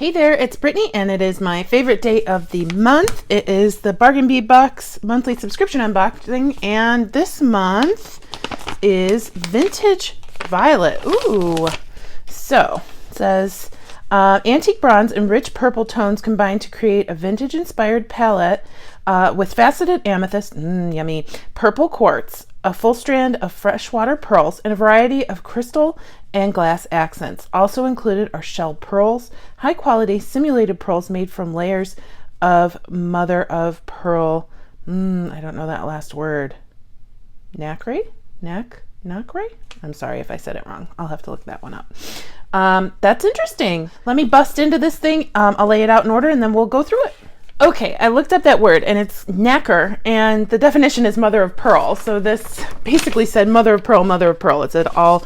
Hey there, it's Brittany, and it is my favorite day of the month. It is the Bargain Bead Box monthly subscription unboxing, and this month is Vintage Violet. Ooh. So, it says, antique bronze and rich purple tones combine to create a vintage-inspired palette with faceted amethyst, yummy, purple quartz, a full strand of freshwater pearls, and a variety of crystal and glass accents. Also included are shell pearls, high-quality simulated pearls made from layers of mother of pearl. I don't know that last word. Nacre? Nacre? I'm sorry if I said it wrong. I'll have to look that one up. That's interesting. Let me bust into this thing. I'll lay it out in order and then we'll go through it. Okay, I looked up that word and it's nacre, and the definition is mother of pearl. So this basically said mother of pearl, mother of pearl. It said all.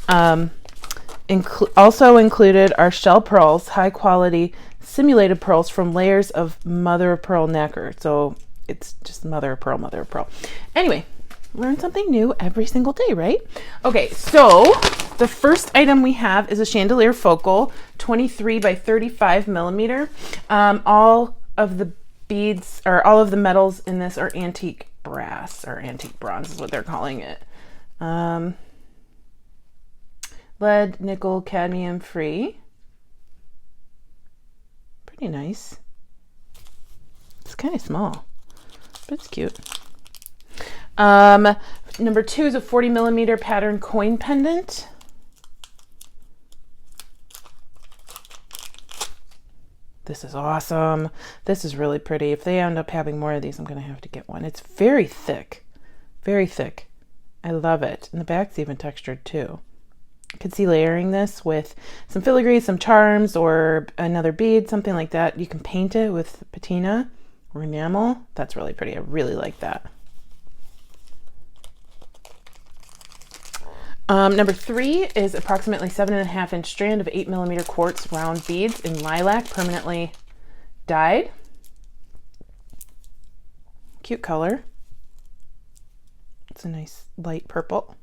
Also included are shell pearls, high quality simulated pearls from layers of mother of pearl nacre. So it's just mother of pearl, mother of pearl. Anyway, learn something new every single day, right? Okay, so the first item we have is a Chandelier Focal, 23 by 35 millimeter. All of the beads, or all of the metals in this are antique brass, or antique bronze is what they're calling it. Lead, nickel, cadmium free. Pretty nice. It's kind of small, but it's cute. Number 2 is a 40 millimeter pattern coin pendant. This is awesome. This is really pretty. If they end up having more of these, I'm going to have to get one. It's very thick. Very thick. I love it. And the back's even textured too. You could see layering this with some filigree, some charms, or another bead, something like that. You can paint it with patina or enamel. That's really pretty. I really like that. Number 3 is approximately 7.5 inch strand of 8 millimeter quartz round beads in lilac, permanently dyed. Cute color. It's a nice light purple.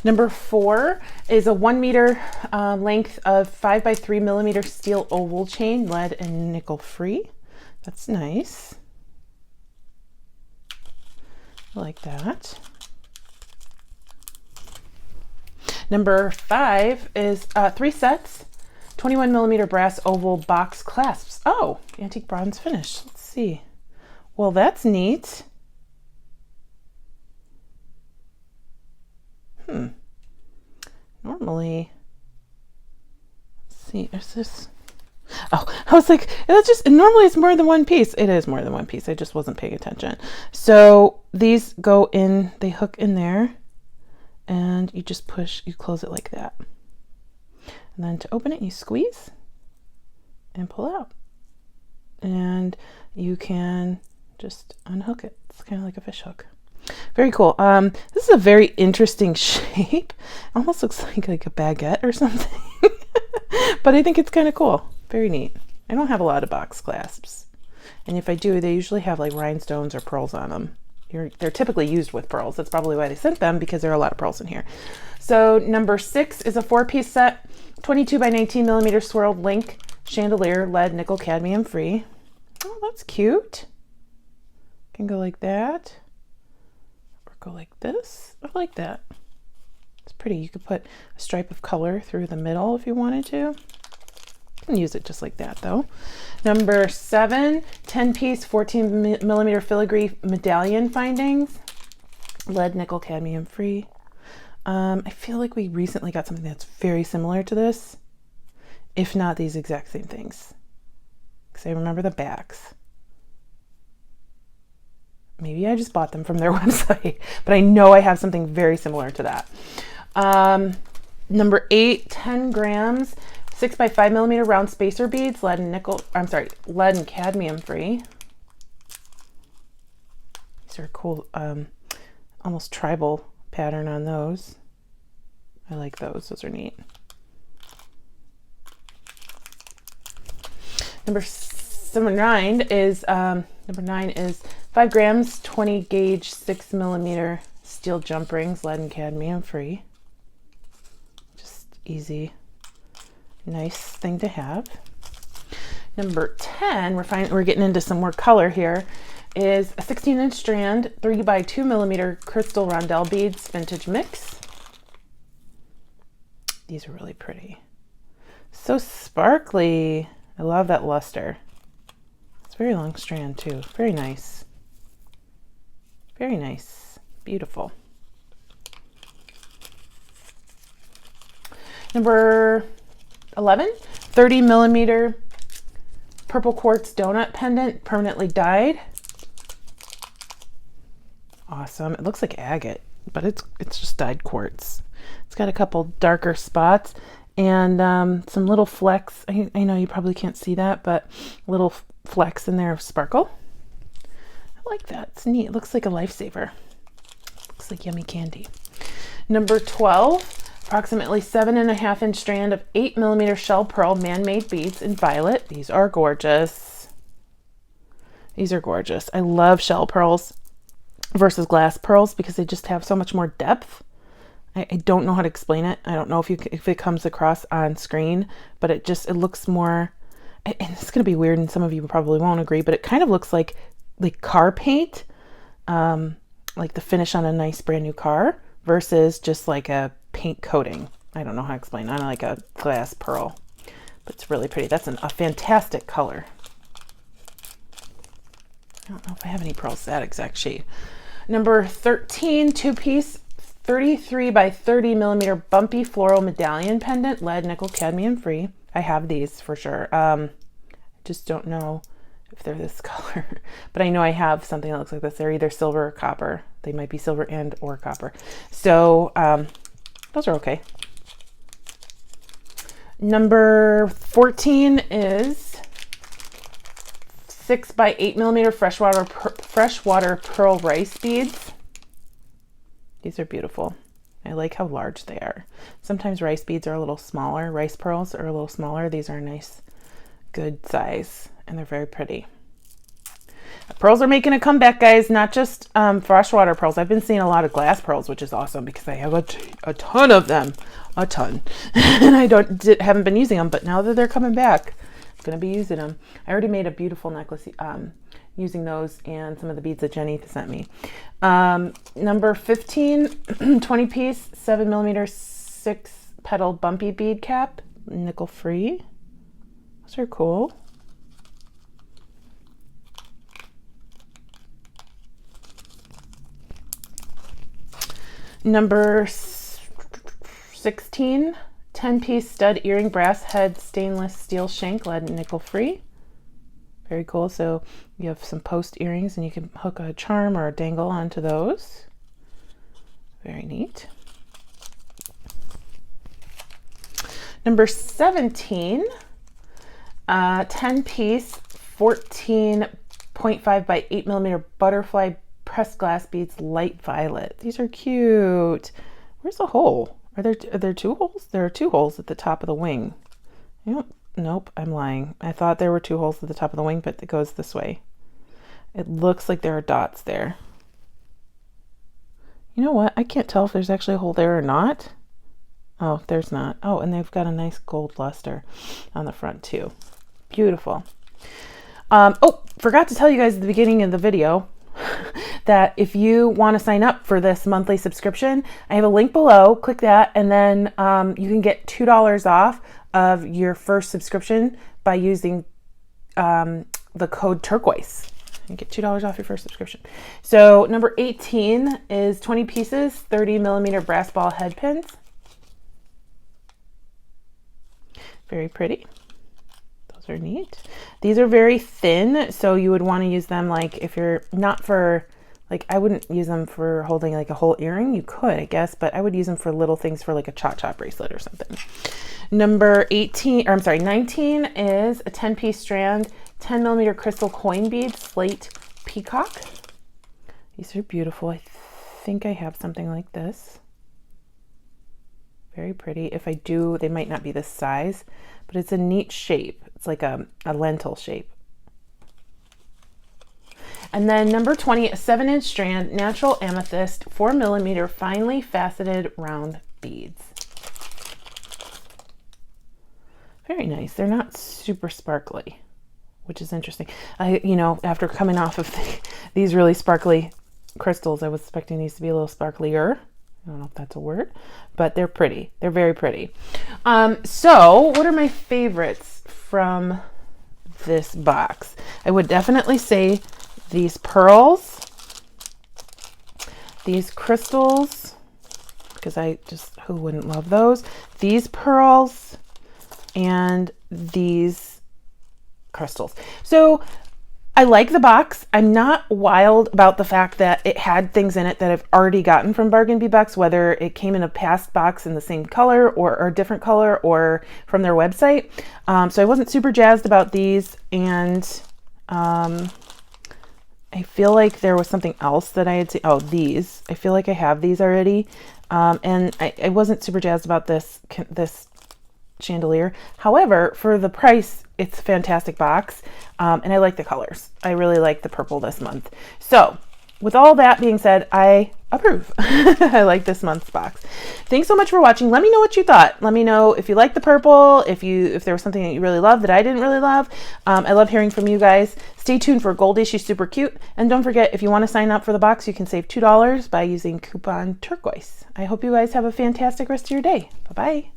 Number 4 is a 1 meter length of 5 by 3 millimeter steel oval chain, lead and nickel free. That's nice. I like that. Number 5 is 3 sets, 21 millimeter brass oval box clasps. Oh, antique bronze finish. Let's see. Well, that's neat. Normally, let's see, is this? Oh, I was like, it's just, normally it's more than one piece. It is more than one piece. I just wasn't paying attention. So these go in, they hook in there, and you just push, you close it like that. And then to open it, you squeeze and pull out. And you can just unhook it. It's kind of like a fish hook. Very cool. This is a very interesting shape. Almost looks like a baguette or something. But I think it's kind of cool. Very neat. I don't have a lot of box clasps. And if I do, they usually have like rhinestones or pearls on them. They're typically used with pearls. That's probably why they sent them, because there are a lot of pearls in here. So number 6 is a 4-piece set, 22 by 19 millimeter swirled link chandelier, lead, nickel, cadmium free. Oh, that's cute. Can go like that. Go like this. I like that. It's pretty. You could put a stripe of color through the middle if you wanted to. You can use it just like that though. Number 7, 10-piece 14 millimeter filigree medallion findings. Lead, nickel, cadmium free. I feel like we recently got something that's very similar to this, if not these exact same things, because I remember the backs. Maybe I just bought them from their website, but I know I have something very similar to that. Number 8, 10 grams, 6 by 5 millimeter round spacer beads, lead and cadmium free. These are cool, almost tribal pattern on those. I like those. Those are neat. Number 9 is 5 grams, 20 gauge, 6 millimeter steel jump rings, lead and cadmium free. Just easy Nice thing to have. Number 10, we're getting into some more color here, is a 16-inch strand, 3 by 2 millimeter crystal rondelle beads, vintage mix. These are really pretty. So sparkly. I love that luster. It's a very long strand too. Very nice. Very nice. Beautiful. Number 11, 30 millimeter purple quartz donut pendant, permanently dyed. Awesome. It looks like agate, but it's just dyed quartz. It's got a couple darker spots and some little flecks. I know you probably can't see that, but little flecks in there of sparkle. I like that. It's neat. It looks like a lifesaver. Looks like yummy candy. Number 12. Approximately 7.5-inch strand of 8 millimeter shell pearl man-made beads in violet. These are gorgeous. These are gorgeous. I love shell pearls versus glass pearls because they just have so much more depth. I don't know how to explain it. I don't know if it comes across on screen, but it looks more, and it's going to be weird and some of you probably won't agree, but it kind of looks like car paint, like the finish on a nice brand new car versus just like a paint coating. I don't know how to explain. I like a glass pearl, but it's really pretty. That's a fantastic color. I don't know if I have any pearls that exact shade. Number 13, 2-piece 33 by 30 millimeter bumpy floral medallion pendant, lead, nickel, cadmium free. I have these for sure. I just don't know if they're this color, but I know I have something that looks like this. They're either silver or copper. They might be silver and or copper. So those are okay. Number 14 is 6 by 8 millimeter freshwater pearl rice beads. These are beautiful. I like how large they are. Sometimes rice beads are a little smaller. Rice pearls are a little smaller. These are a nice, good size, and they're very pretty. Pearls are making a comeback, guys, not just freshwater pearls. I've been seeing a lot of glass pearls, which is awesome because I have a ton of them, a ton. And I haven't been using them, but now that they're coming back, I'm going to be using them. I already made a beautiful necklace using those and some of the beads that Jenny sent me. Number 15, 20-piece, 7 millimeter 6-petal bumpy bead cap, nickel free. Those are cool. Number 16, 10-piece stud earring, brass head, stainless steel shank, lead, nickel free. Very cool. So you have some post earrings and you can hook a charm or a dangle onto those. Very neat. Number 17, 10-piece, 14.5 by 8 millimeter butterfly pressed glass beads, light violet. These are cute. Where's the hole? Are there two holes? There are two holes at the top of the wing. Nope, I'm lying. I thought there were two holes at the top of the wing, but it goes this way. It looks like there are dots there. You know what? I can't tell if there's actually a hole there or not. Oh, there's not. Oh, and they've got a nice gold luster on the front too. Beautiful. Oh, forgot to tell you guys at the beginning of the video that if you want to sign up for this monthly subscription, I have a link below. Click that, and then you can get $2 off of your first subscription by using the code Turquoise. You get $2 off your first subscription. So number 18 is 20 pieces, 30 millimeter brass ball head pins. Very pretty. Those are neat. These are very thin, so you would want to use them like if you're not for, like I wouldn't use them for holding like a whole earring. You could, I guess, but I would use them for little things for like a cha-cha bracelet or something. Number 19 is a 10-piece strand, 10 millimeter crystal coin beads, slate, peacock. These are beautiful. I think I have something like this. Very pretty. If I do, they might not be this size, but it's a neat shape. It's like a lentil shape. And then number 20, a 7-inch strand, natural amethyst, 4 millimeter finely faceted round beads. Very nice. They're not super sparkly, which is interesting. After coming off of these really sparkly crystals, I was expecting these to be a little sparklier. I don't know if that's a word, but they're pretty. They're very pretty. So what are my favorites from this box? I would definitely say these pearls, these crystals, because who wouldn't love those? These pearls and these crystals. So I like the box. I'm not wild about the fact that it had things in it that I've already gotten from Bargain Bead Box, whether it came in a past box in the same color or a different color or from their website. So I wasn't super jazzed about these, and I feel like there was something else that I had seen. Oh, these. I feel like I have these already, and I wasn't super jazzed about this chandelier. However, for the price, it's a fantastic box, and I like the colors. I really like the purple this month. So with all that being said, I approve. I like this month's box. Thanks so much for watching. Let me know what you thought. Let me know if you like the purple, if there was something that you really loved that I didn't really love. I love hearing from you guys. Stay tuned for Goldie. She's super cute. And don't forget, if you want to sign up for the box, you can save $2 by using coupon Turquoise. I hope you guys have a fantastic rest of your day. Bye-bye.